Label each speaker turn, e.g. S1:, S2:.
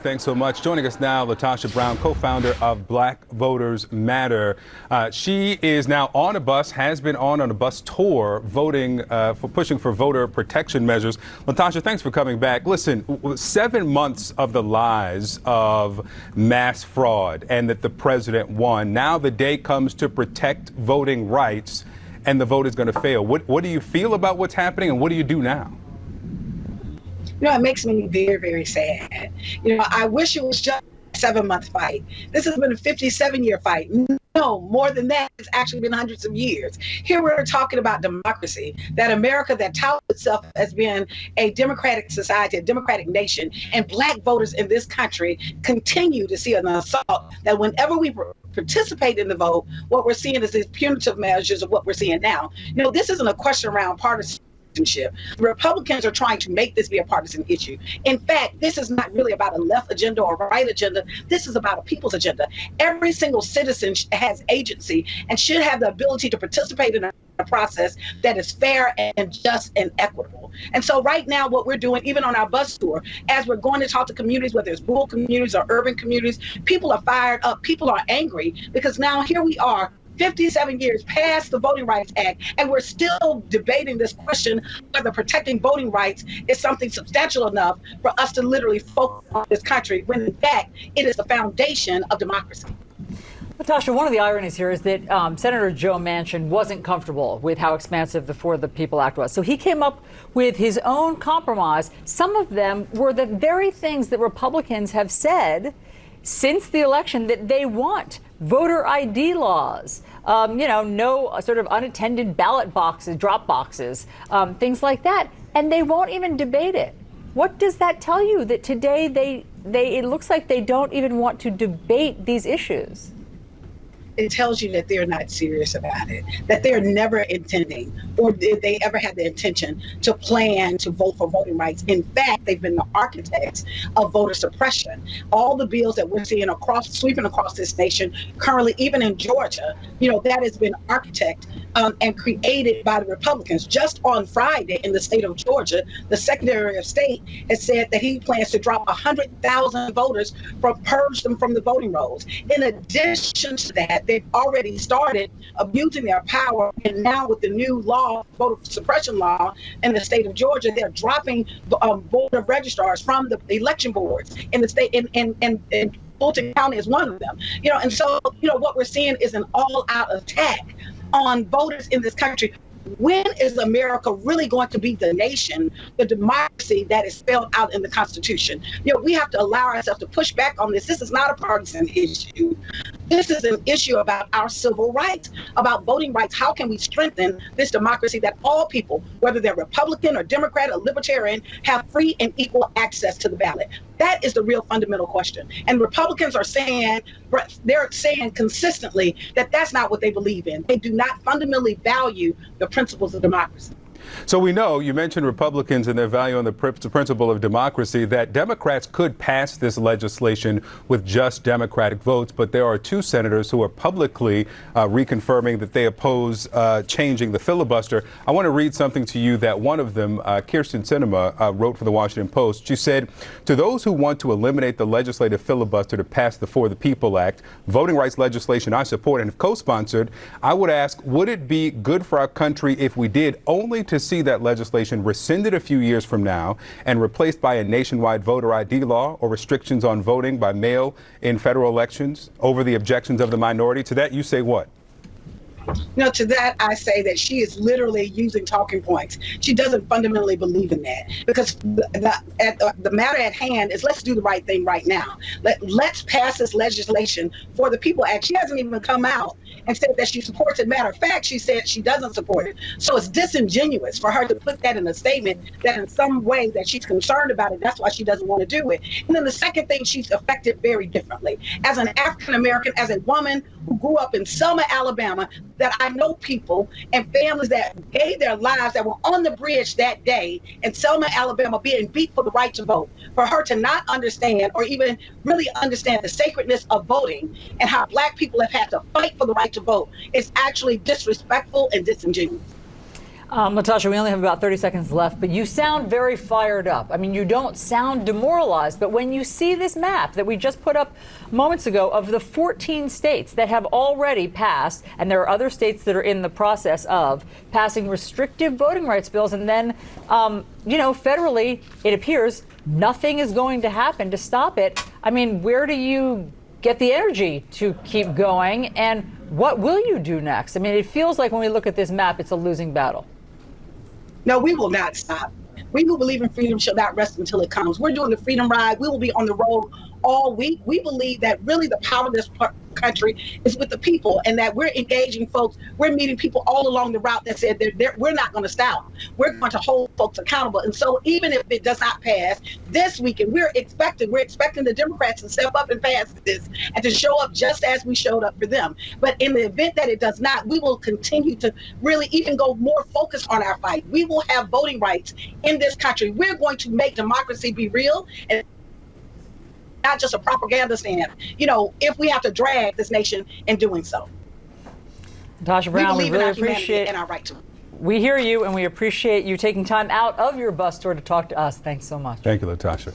S1: Thanks so much. Joining us now, LaTosha Brown, co-founder of Black Voters Matter. She is now on a bus, has been on a bus tour, voting for pushing for voter protection measures. LaTosha, thanks for coming back. Listen, 7 months of the lies of mass fraud and that the president won. Now the day comes to protect voting rights, and the vote is going to fail. What do you feel about what's happening, and what do you do now?
S2: You know, it makes me very, very sad. You know, I wish it was just a 7-month fight. This has been a 57-year fight. No, more than that. It's actually been hundreds of years. Here we're talking about democracy, that America that touts itself as being a democratic society, a democratic nation, and Black voters in this country continue to see an assault that whenever we participate in the vote, what we're seeing is these punitive measures of what we're seeing now. You know, this isn't a question around partisanship. Republicans are trying to make this be a partisan issue. In fact, this is not really about a left agenda or a right agenda. This is about a people's agenda. Every single citizen has agency and should have the ability to participate in a process that is fair and just and equitable. And so right now, what we're doing, even on our bus tour, as we're going to talk to communities, whether it's rural communities or urban communities, people are fired up. People are angry because now here we are, 57 years past the Voting Rights Act, and we're still debating this question whether protecting voting rights is something substantial enough for us to literally focus on this country, when in fact it is the foundation of democracy.
S3: LaTosha, one of the ironies here is that Senator Joe Manchin wasn't comfortable with how expansive the For the People Act was. So he came up with his own compromise. Some of them were the very things that Republicans have said since the election that they want. Voter ID laws, no sort of unattended ballot boxes, drop boxes, things like that. And they won't even debate it. What does that tell you? That today it looks like they don't even want to debate these issues.
S2: It tells you that they're not serious about it, that they're never intending, or did they ever had the intention to plan to vote for voting rights. In fact, they've been the architects of voter suppression. All the bills that we're seeing sweeping across this nation currently, even in Georgia, that has been architected and created by the Republicans. Just on Friday in the state of Georgia, the Secretary of State has said that he plans to drop 100,000 voters, purge them from the voting rolls. In addition to that, they've already started abusing their power, and now with the new law, voter suppression law in the state of Georgia, they're dropping voter registrars from the election boards in the state. In Fulton County is one of them. And so what we're seeing is an all-out attack on voters in this country. When is America really going to be the nation, the democracy that is spelled out in the Constitution? We have to allow ourselves to push back on this. This is not a partisan issue. This is an issue about our civil rights, about voting rights. How can we strengthen this democracy that all people, whether they're Republican or Democrat or Libertarian, have free and equal access to the ballot? That is the real fundamental question. And Republicans are saying, they're saying consistently that that's not what they believe in. They do not fundamentally value the principles of democracy.
S1: So we know, you mentioned Republicans and their value on the principle of democracy, that Democrats could pass this legislation with just Democratic votes, but there are 2 senators who are publicly reconfirming that they oppose changing the filibuster. I want to read something to you that one of them, Kirsten Sinema, wrote for the Washington Post. She said, "To those who want to eliminate the legislative filibuster to pass the For the People Act, voting rights legislation I support and have co-sponsored, I would ask, would it be good for our country if we did, only to see that legislation rescinded a few years from now and replaced by a nationwide voter ID law or restrictions on voting by mail in federal elections over the objections of the minority?" To that, you say what?
S2: To that, I say that she is literally using talking points. She doesn't fundamentally believe in that, because the matter at hand is, let's do the right thing right now. Let's pass this legislation for the People Act. She hasn't even come out and said that she supports it. Matter of fact, she said she doesn't support it. So it's disingenuous for her to put that in a statement that in some way that she's concerned about it. That's why she doesn't want to do it. And then the second thing, she's affected very differently. As an African American, as a woman who grew up in Selma, Alabama, that I know people and families that gave their lives, that were on the bridge that day in Selma, Alabama, being beat for the right to vote. For her to not understand or even really understand the sacredness of voting and how Black people have had to fight for the right to vote is actually disrespectful and disingenuous.
S3: LaTosha, we only have about 30 seconds left, but you sound very fired up. I mean, you don't sound demoralized, but when you see this map that we just put up moments ago of the 14 states that have already passed, and there are other states that are in the process of passing restrictive voting rights bills, and then, federally, it appears nothing is going to happen to stop it. I mean, where do you get the energy to keep going, and what will you do next? I mean, it feels like when we look at this map, it's a losing battle.
S2: No, we will not stop. We who believe in freedom shall not rest until it comes. We're doing the freedom ride. We will be on the road all week. We believe that really the power of this country is with the people, and that we're engaging folks. We're meeting people all along the route that said we're not going to stop. We're going to hold folks accountable. And so even if it does not pass this weekend, we're expecting the Democrats to step up and pass this and to show up just as we showed up for them. But in the event that it does not, we will continue to really even go more focused on our fight. We will have voting rights in this country. We're going to make democracy be real and not just a propaganda stand, if we have to drag this nation in doing so.
S3: LaTosha Brown, we really appreciate
S2: and our right to.
S3: We hear you, and we appreciate you taking time out of your bus tour to talk to us. Thanks so much.
S1: Thank you, LaTosha.